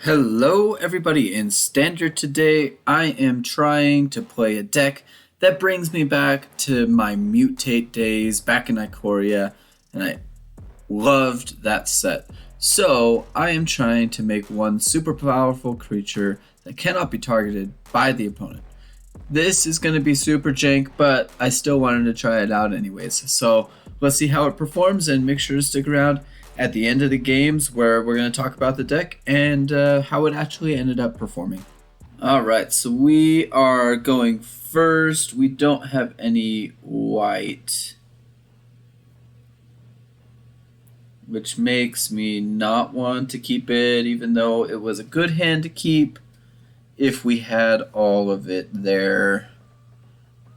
Hello everybody, in Standard today I am trying to play a deck that brings me back to my Mutate days back in Ikoria, and I loved that set. So I am trying to make one super powerful creature that cannot be targeted by the opponent. This is going to be super jank, but I still wanted to try it out anyways. So let's see how it performs, and make sure to stick around at the end of the games where we're going to talk about the deck and how it actually ended up performing. Alright, so we are going first. We don't have any white, which makes me not want to keep it, even though it was a good hand to keep if we had all of it there.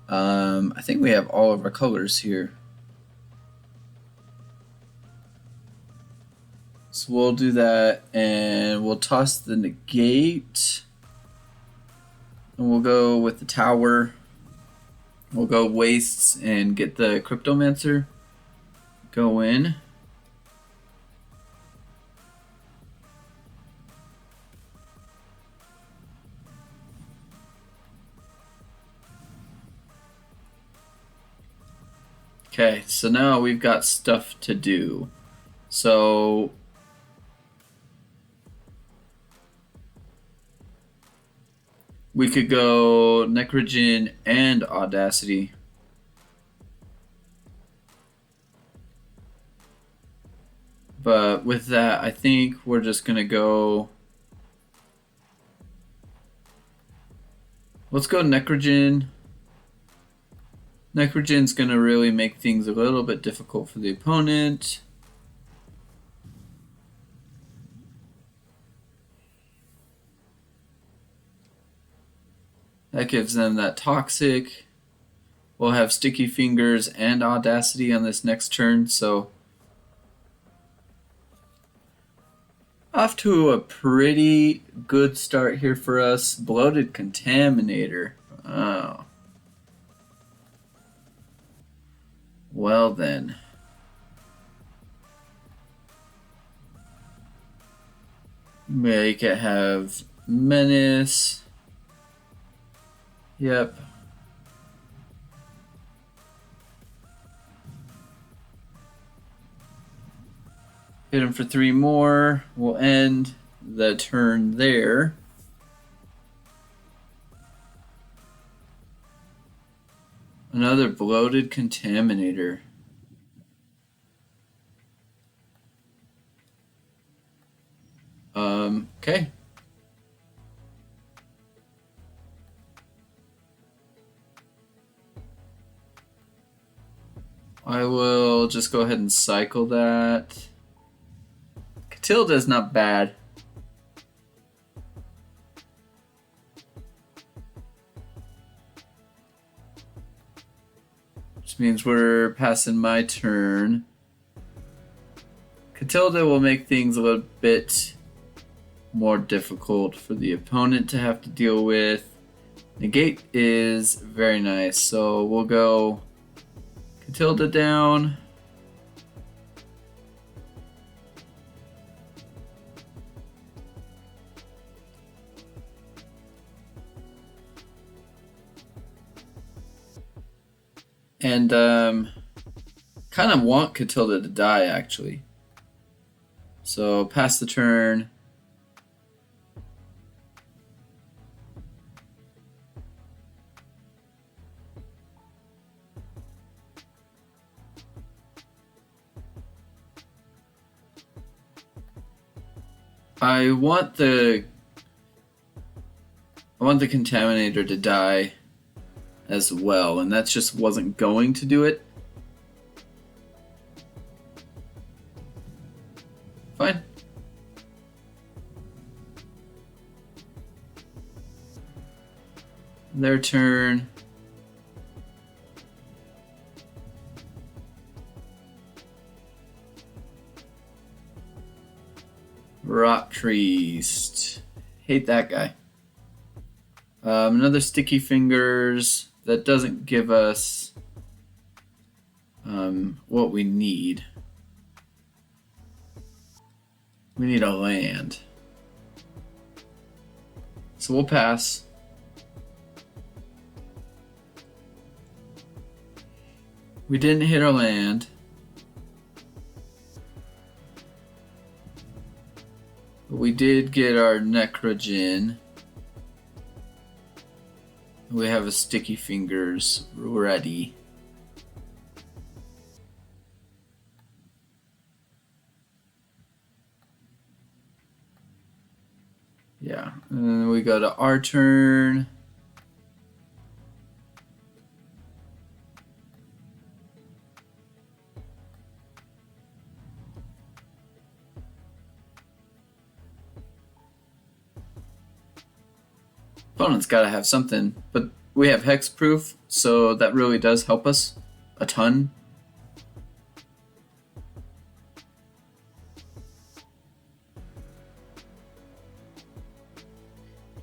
I think we have all of our colors here. So we'll do that, and we'll toss the Negate, and we'll go with the Tower. We'll go Wastes and get the Cryptomancer. Go in. Okay, so now we've got stuff to do. So we could go Necrogen and Audacity. But with that, I think we're just going to go... Let's go Necrogen. Necrogen's going to really make things a little bit difficult for the opponent. That gives them that Toxic. We'll have Sticky Fingers and Audacity on this next turn, so off to a pretty good start here for us. Bloated Contaminator. Oh. Well then. Make it have Menace. Yep. Hit him for 3 more. We'll end the turn there. Another Bloated Contaminator. Okay. I will just go ahead and cycle that. Katilda is not bad. Which means we're passing my turn. Katilda will make things a little bit more difficult for the opponent to have to deal with. Negate is very nice, so we'll go Katilda down. And kind of want Katilda to die, actually. So pass the turn. I want the Contaminator to die as well, and that just wasn't going to do it. Fine. Their turn. Rot Priest. Hate that guy. Another Sticky Fingers. That doesn't give us what we need. We need a land. so we'll pass. We didn't hit our land. But we did get our Necrogen. We have a Sticky Fingers ready. Yeah, and then we go to our turn. Opponent's got to have something, but we have hexproof, so that really does help us a ton.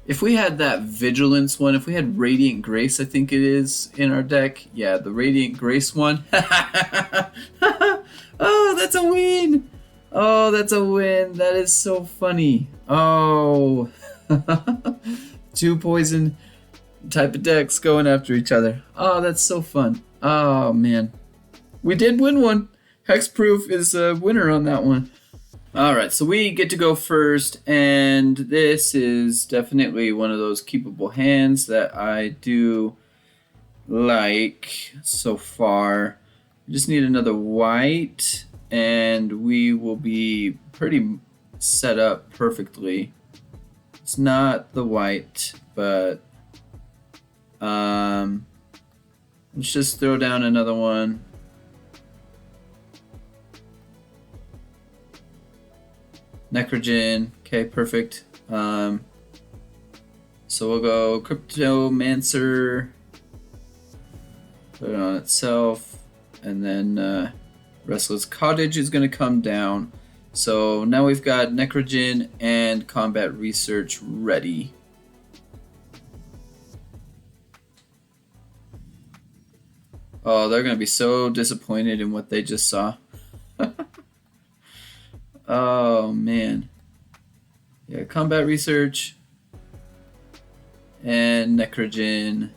If we had that Vigilance one, if we had Radiant Grace, I think it is, in our deck. Yeah, the Radiant Grace one. Oh, that's a win! Oh, that's a win. That is so funny. Oh. 2 poison type of decks going after each other. Oh, that's so fun. Oh, man. We did win one. Hexproof is a winner on that one. Alright, so we get to go first, and this is definitely one of those keepable hands that I do like so far. We just need another white, and we will be pretty set up perfectly. It's not the white, but let's just throw down another one. Necrogen, okay, perfect. So we'll go Cryptomancer, put it on itself, and then Restless Cottage is going to come down. So now we've got Necrogen and Combat Research ready. Oh, they're going to be so disappointed in what they just saw. Oh, man. Yeah, Combat Research and Necrogen.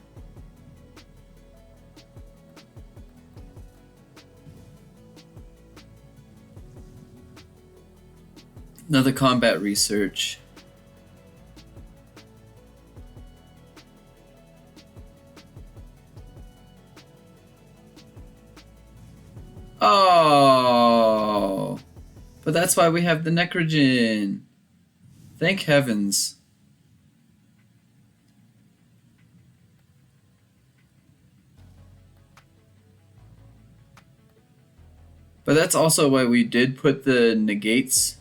Another Combat Research. Oh, but that's why we have the Necrogen. Thank heavens. But that's also why we did put the negates.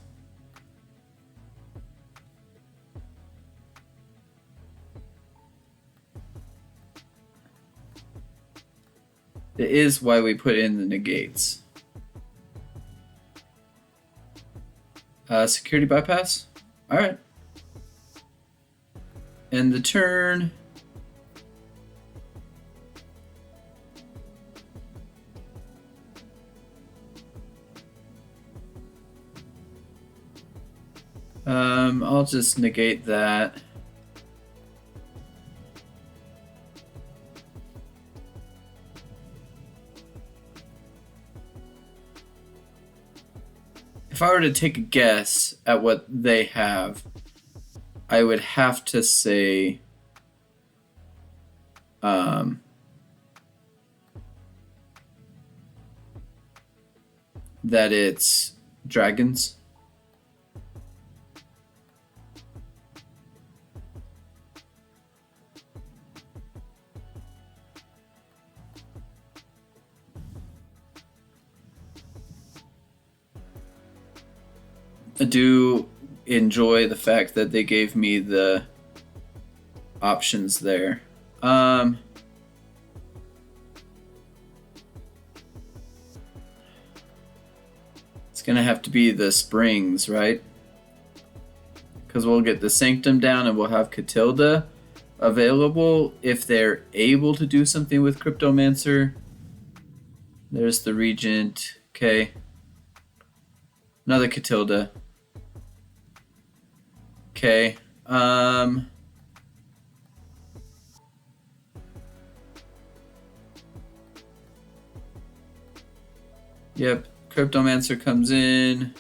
It is why we put in the negates. Security bypass? Alright. And the turn. I'll just negate that. If I were to take a guess at what they have, I would have to say that it's dragons. I do enjoy the fact that they gave me the options there. It's gonna have to be the Springs, right? Because we'll get the Sanctum down and we'll have Katilda available if they're able to do something with Cryptomancer. There's the Regent. Okay. Another Katilda. Okay. Yep, Cryptomancer comes in.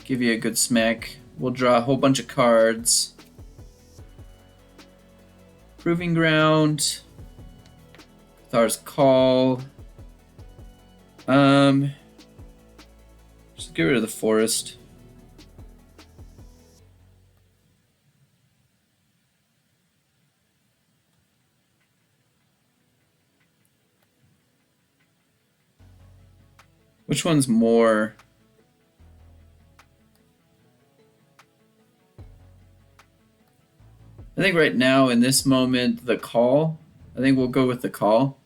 Give you a good smack. We'll draw a whole bunch of cards. Proving Ground. Cathar's Call. Just get rid of the forest. Which one's more? I think right now in this moment, the call. I think we'll go with the call.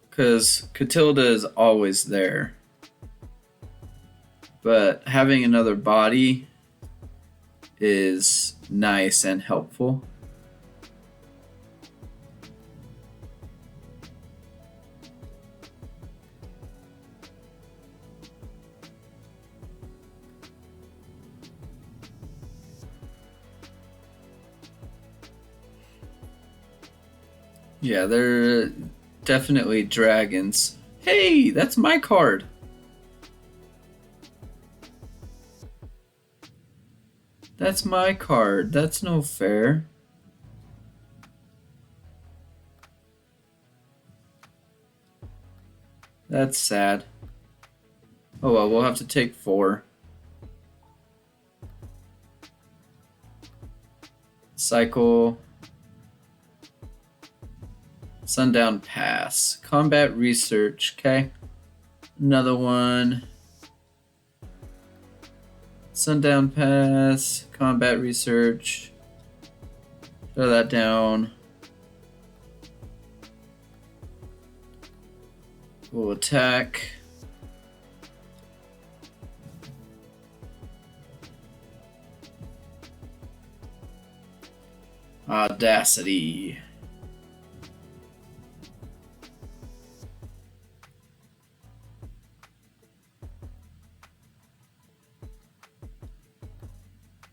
Because Katilda is always there. But having another body is nice and helpful. Yeah, they're definitely dragons. Hey, that's my card. That's my card. That's no fair. That's sad. Oh well, we'll have to take 4. Cycle. Sundown Pass. Combat Research. Okay. Another one. Sundown Pass. Combat Research. Throw that down. We'll attack. Audacity.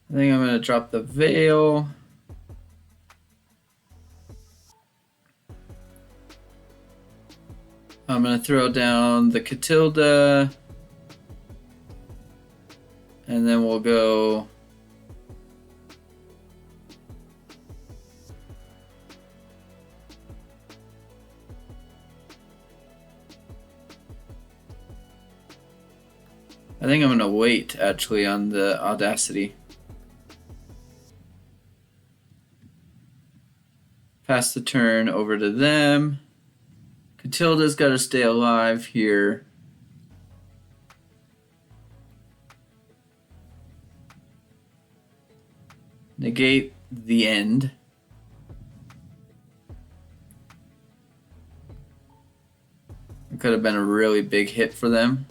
I think I'm going to drop the Veil. I'm going to throw down the Katilda. And then we'll go... I think I'm going to wait, actually, on the Audacity. Pass the turn over to them. Katilda's got to stay alive here. Negate the end. It could have been a really big hit for them.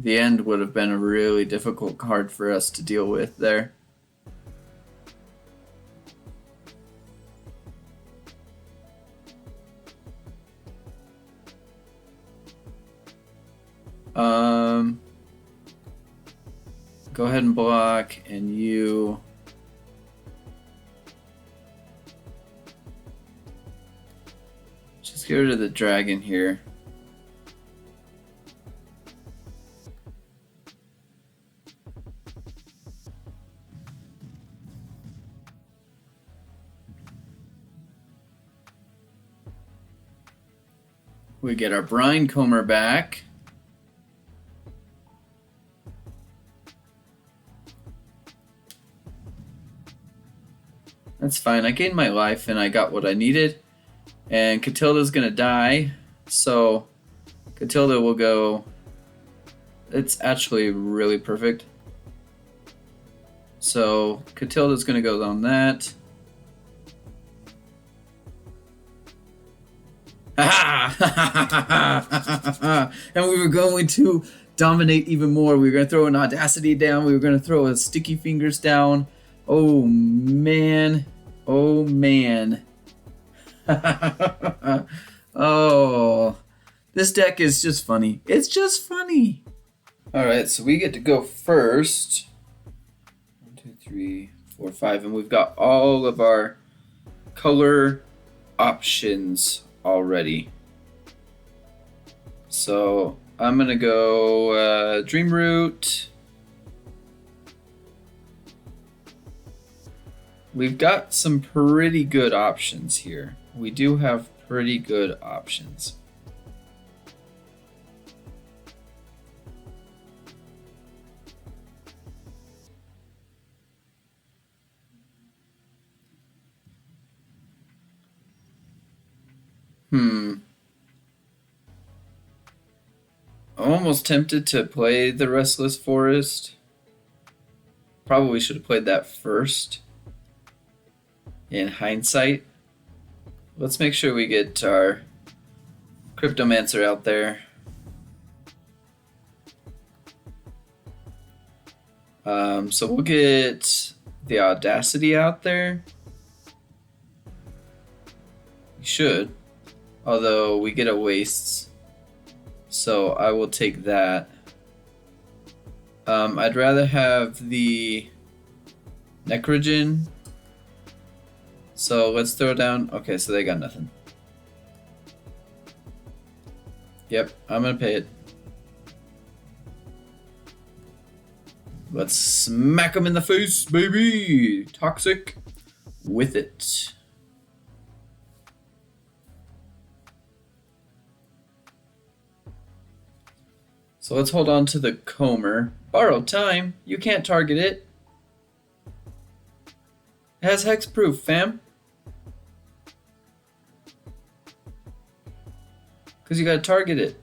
The end would have been a really difficult card for us to deal with there. Go ahead and block, and you... Just get rid of the dragon here. We get our Brine Comber back. That's fine. I gained my life and I got what I needed. And Katilda's gonna die. So Katilda will go... It's actually really perfect. So Katilda's gonna go on that. And we were going to dominate even more. We were going to throw an Audacity down. We were going to throw a Sticky Fingers down. Oh, man. Oh, man. Oh. This deck is just funny. It's just funny. All right, so we get to go first. 1, 2, 3, 4, 5, and we've got all of our color options already. So I'm gonna go Dreamroot. We've got some pretty good options here. We do have pretty good options. I'm almost tempted to play the Restless Forest. Probably should have played that first. In hindsight. Let's make sure we get our Cryptomancer out there. So we'll get the Audacity out there. We should. Although we get a Wastes. So I will take that. I'd rather have the Necrogen. So let's throw down. Okay, so they got nothing. Yep, I'm gonna pay it. Let's smack them in the face, baby! Toxic with it. So let's hold on to the Comber. Borrowed time? You can't target it. It has hexproof, fam. Because you gotta target it.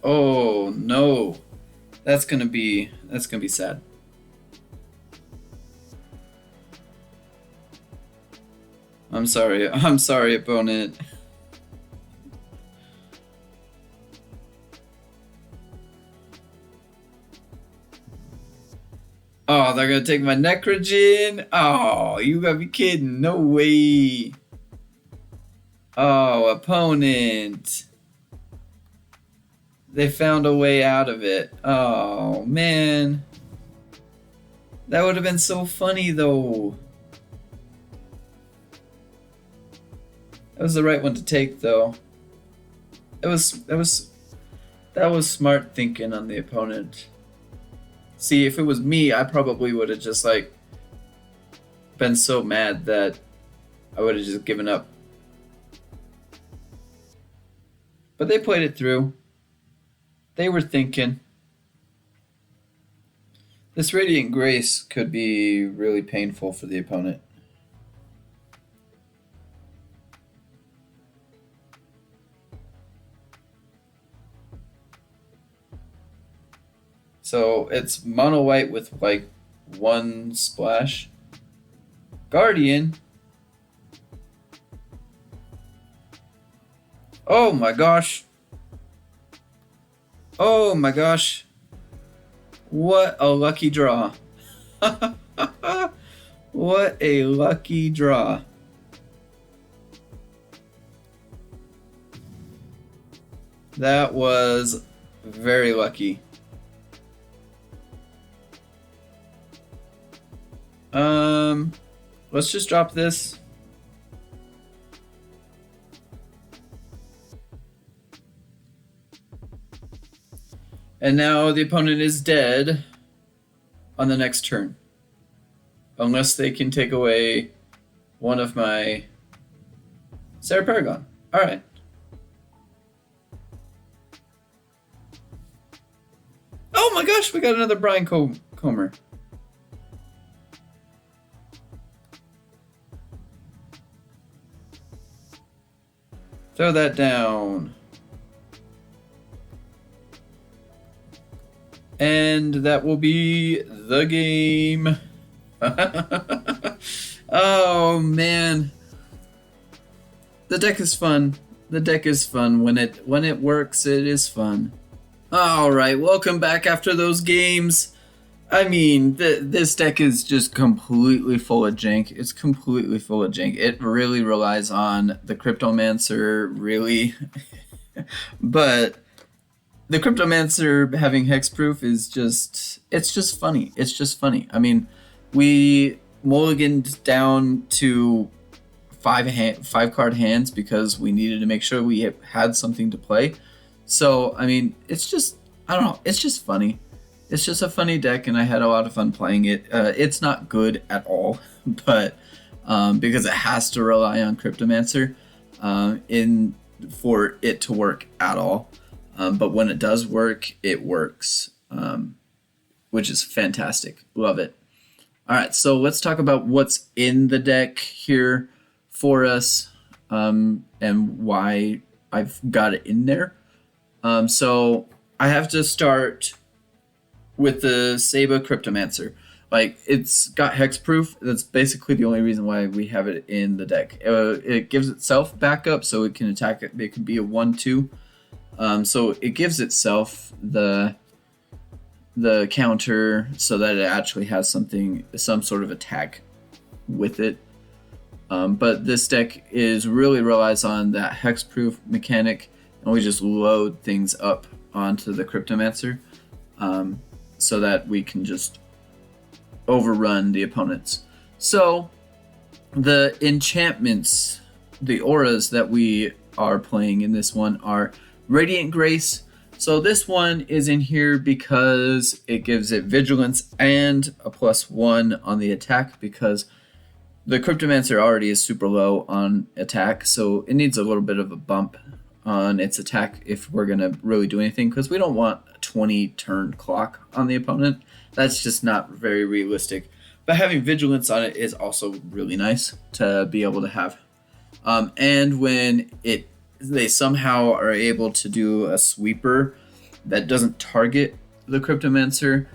Oh no. That's gonna be sad. I'm sorry, opponent. Oh, they're gonna take my Necrogen? Oh, you gotta be kidding. No way. Oh, opponent. They found a way out of it. Oh, man. That would have been so funny, though. That was the right one to take, though. That was smart thinking on the opponent. See, if it was me, I probably would have just, like, been so mad that I would have just given up. But they played it through. They were thinking. This Radiant Grace could be really painful for the opponent. So it's mono white with like one splash. Guardian. Oh my gosh. Oh my gosh. What a lucky draw. What a lucky draw. That was very lucky. Let's just drop this. And now the opponent is dead on the next turn. Unless they can take away one of my Sarah Paragon. Alright. Oh my gosh, we got another Brine Comber. Throw that down. And that will be the game. Oh man. The deck is fun. The deck is fun. When it works, it is fun. Alright, welcome back after those games. I mean, this deck is just completely full of jank. It's completely full of jank. It really relies on the Cryptomancer, really. But the Cryptomancer having hexproof is it's just funny. It's just funny. I mean, we mulliganed down to five card hands because we needed to make sure we had something to play. So, I mean, it's just, I don't know, it's just funny. It's just a funny deck, and I had a lot of fun playing it. It's not good at all, but because it has to rely on Cryptomancer for it to work at all. But when it does work, it works, which is fantastic. Love it. All right, so let's talk about what's in the deck here for us, and why I've got it in there. So I have to start with the Saiba Cryptomancer. Like, it's got hexproof. That's basically the only reason why we have it in the deck. It gives itself backup, so it can attack it. It can be a 1/2. So it gives itself the counter so that it actually has some sort of attack with it. But this deck really relies on that hexproof mechanic, and we just load things up onto the Cryptomancer, so that we can just overrun the opponents. So the enchantments, the auras that we are playing in this one are Radiant Grace. So this one is in here because it gives it vigilance and a +1 on the attack, because the Cryptomancer already is super low on attack, so it needs a little bit of a bump on its attack if we're going to really do anything, because we don't want a 20 turn clock on the opponent. That's just not very realistic. But having vigilance on it is also really nice to be able to have. And when they somehow are able to do a sweeper that doesn't target the Cryptomancer,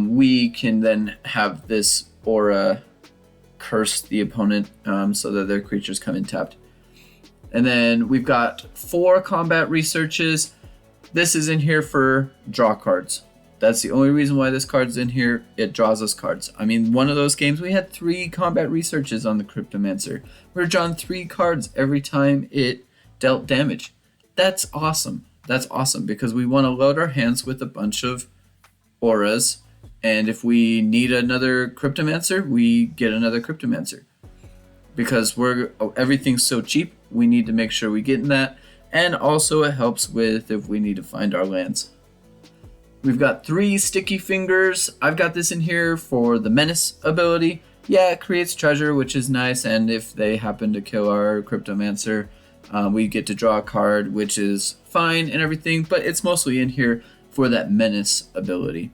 we can then have this aura curse the opponent, so that their creatures come in tapped. And then we've got 4 combat researches. This is in here for draw cards. That's the only reason why this card's in here. It draws us cards. I mean, one of those games we had 3 combat researches on the Cryptomancer. We were drawing 3 cards every time it dealt damage. That's awesome. That's awesome, because we want to load our hands with a bunch of auras, and if we need another Cryptomancer, we get another Cryptomancer. Because everything's so cheap, we need to make sure we get in that, and also it helps with if we need to find our lands. We've got 3 Sticky Fingers. I've got this in here for the Menace ability. Yeah, it creates treasure, which is nice, and if they happen to kill our Cryptomancer, we get to draw a card, which is fine and everything, but it's mostly in here for that Menace ability.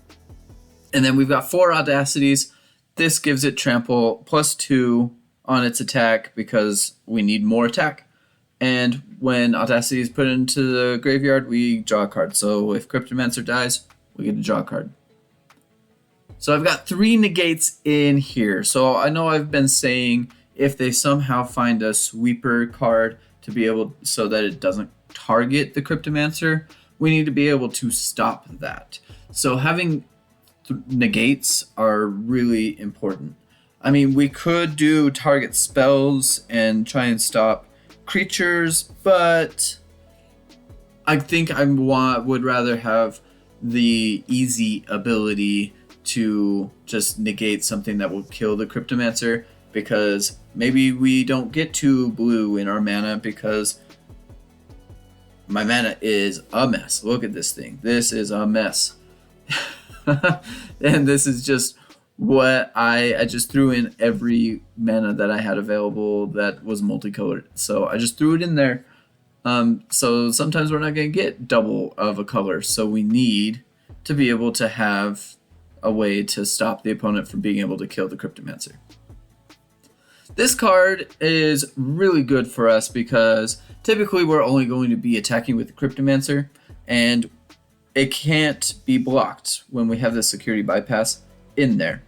And then we've got 4 Audacities. This gives it trample +2 on its attack because we need more attack. And when Audacity is put into the graveyard, we draw a card. So if Cryptomancer dies, we get to draw a card. So I've got 3 negates in here. So I know I've been saying if they somehow find a sweeper card to be able, so that it doesn't target the Cryptomancer, we need to be able to stop that. So having negates are really important. I mean, we could do target spells and try and stop creatures, but I think I would rather have the easy ability to just negate something that will kill the Cryptomancer, because maybe we don't get 2 blue in our mana because my mana is a mess. Look at this thing. This is a mess. And this is just what I just threw in every mana that I had available that was multicolored. So I just threw it in there. So sometimes we're not going to get double of a color. So we need to be able to have a way to stop the opponent from being able to kill the Cryptomancer. This card is really good for us because typically we're only going to be attacking with the Cryptomancer, and it can't be blocked when we have the security bypass in there.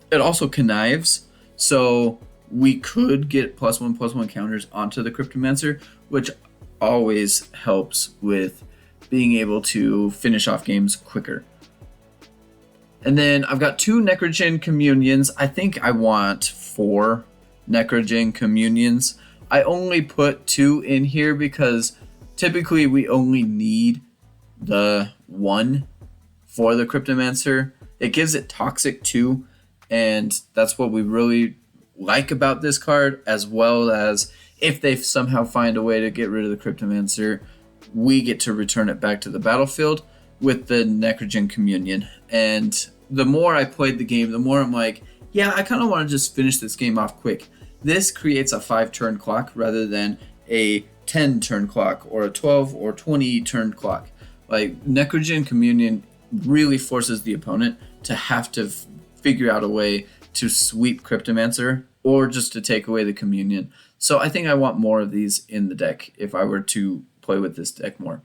It also connives, so we could get +1/+1 counters onto the Cryptomancer, which always helps with being able to finish off games quicker. And then I've got 2 Necrogen Communions. I think I want 4 Necrogen Communions. I only put 2 in here because typically we only need the 1 for the Cryptomancer. It gives it Toxic too, and that's what we really like about this card, as well as if they somehow find a way to get rid of the Cryptomancer, we get to return it back to the battlefield with the Necrogen Communion. And the more I played the game, the more I'm like, yeah, I kind of want to just finish this game off quick. This creates a 5-turn clock rather than a 10-turn clock or a 12 or 20-turn clock. Like, Necrogen Communion really forces the opponent to have to figure out a way to sweep Cryptomancer or just to take away the Communion. So I think I want more of these in the deck if I were to play with this deck more.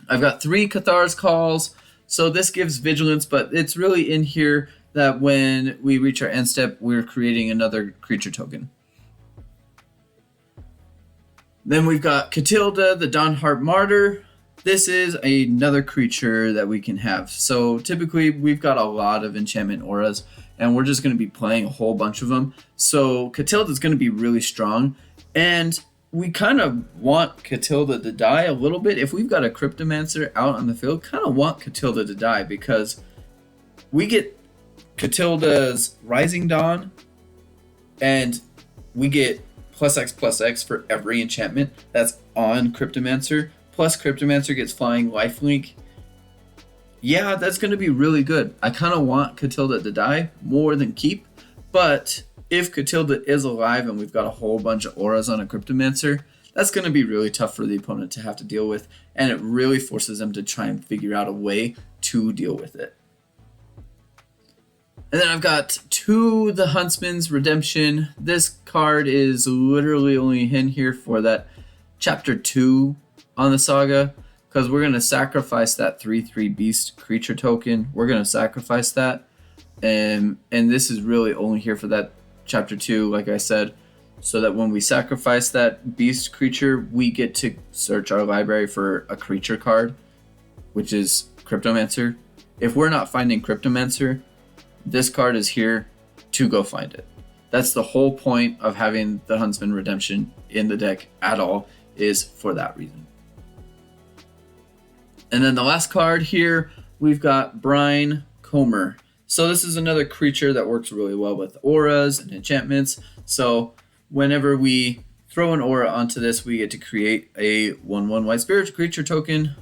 I've got 3 Cathar's Calls. So this gives Vigilance, but it's really in here that when we reach our end step, we're creating another creature token. Then we've got Katilda, the Dawnhart Martyr. This is another creature that we can have. So typically we've got a lot of enchantment auras, and we're just going to be playing a whole bunch of them. So Katilda is going to be really strong, and we kind of want Katilda to die a little bit. If we've got a Cryptomancer out on the field, kind of want Katilda to die because we get Katilda's Rising Dawn, and we get +X for every enchantment that's on Cryptomancer. Plus Cryptomancer gets Flying Lifelink. Yeah, that's going to be really good. I kind of want Katilda to die more than keep, but if Katilda is alive and we've got a whole bunch of auras on a Cryptomancer, that's going to be really tough for the opponent to have to deal with, and it really forces them to try and figure out a way to deal with it. And then I've got 2 the Huntsman's Redemption. This card is literally only in here for that chapter 2 on the saga, because we're going to sacrifice that 3/3 beast creature token. We're going to sacrifice that, and this is really only here for that chapter 2, like I said, so that when we sacrifice that beast creature, we get to search our library for a creature card, which is Cryptomancer. If we're not finding Cryptomancer, this card is here to go find it. That's the whole point of having the Huntsman Redemption in the deck at all, is for that reason. And then the last card here, we've got Brine Comber. So this is another creature that works really well with auras and enchantments. So whenever we throw an aura onto this, we get to create a 1/1 white spirit creature token,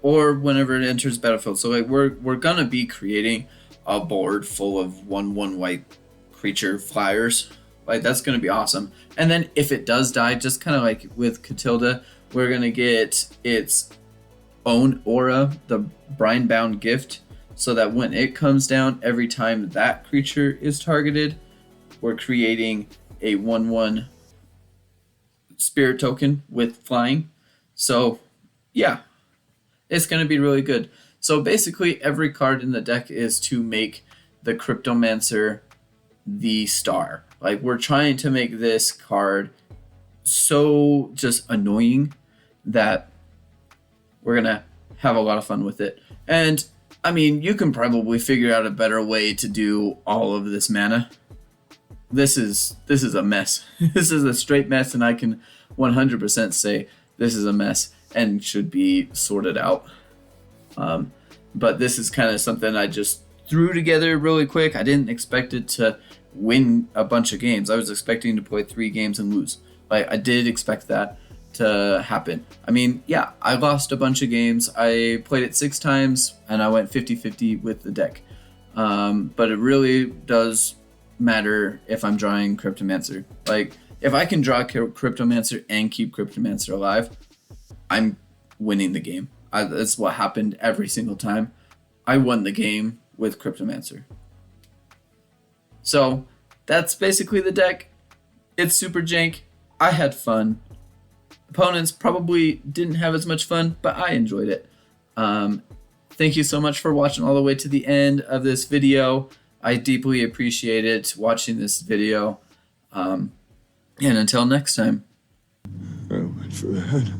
or whenever it enters battlefield. So like we're gonna be creating a board full of 1/1 white creature flyers. Like, that's gonna be awesome. And then if it does die, just kind of like with Katilda, we're gonna get its own aura, the Brine Bound Gift, so that when it comes down, every time that creature is targeted, we're creating a 1/1 spirit token with flying. So yeah, it's going to be really good. So basically every card in the deck is to make the Cryptomancer the star. Like, we're trying to make this card so just annoying that we're going to have a lot of fun with it. And I mean, you can probably figure out a better way to do all of this mana. This is a mess. This is a straight mess, and I can 100% say this is a mess and should be sorted out. But this is kind of something I just threw together really quick. I didn't expect it to win a bunch of games. I was expecting to play 3 games and lose. Like, I did expect that to happen. I mean, yeah, I lost a bunch of games. I played it 6 times and I went 50-50 with the deck. But it really does matter if I'm drawing Cryptomancer. Like, if I can draw Cryptomancer and keep Cryptomancer alive, I'm winning the game. That's what happened every single time. I won the game with Cryptomancer. So that's basically the deck. It's super jank. I had fun. Opponents probably didn't have as much fun, but I enjoyed it. Thank you so much for watching all the way to the end of this video. I deeply appreciate it watching this video. And until next time. I went for the head.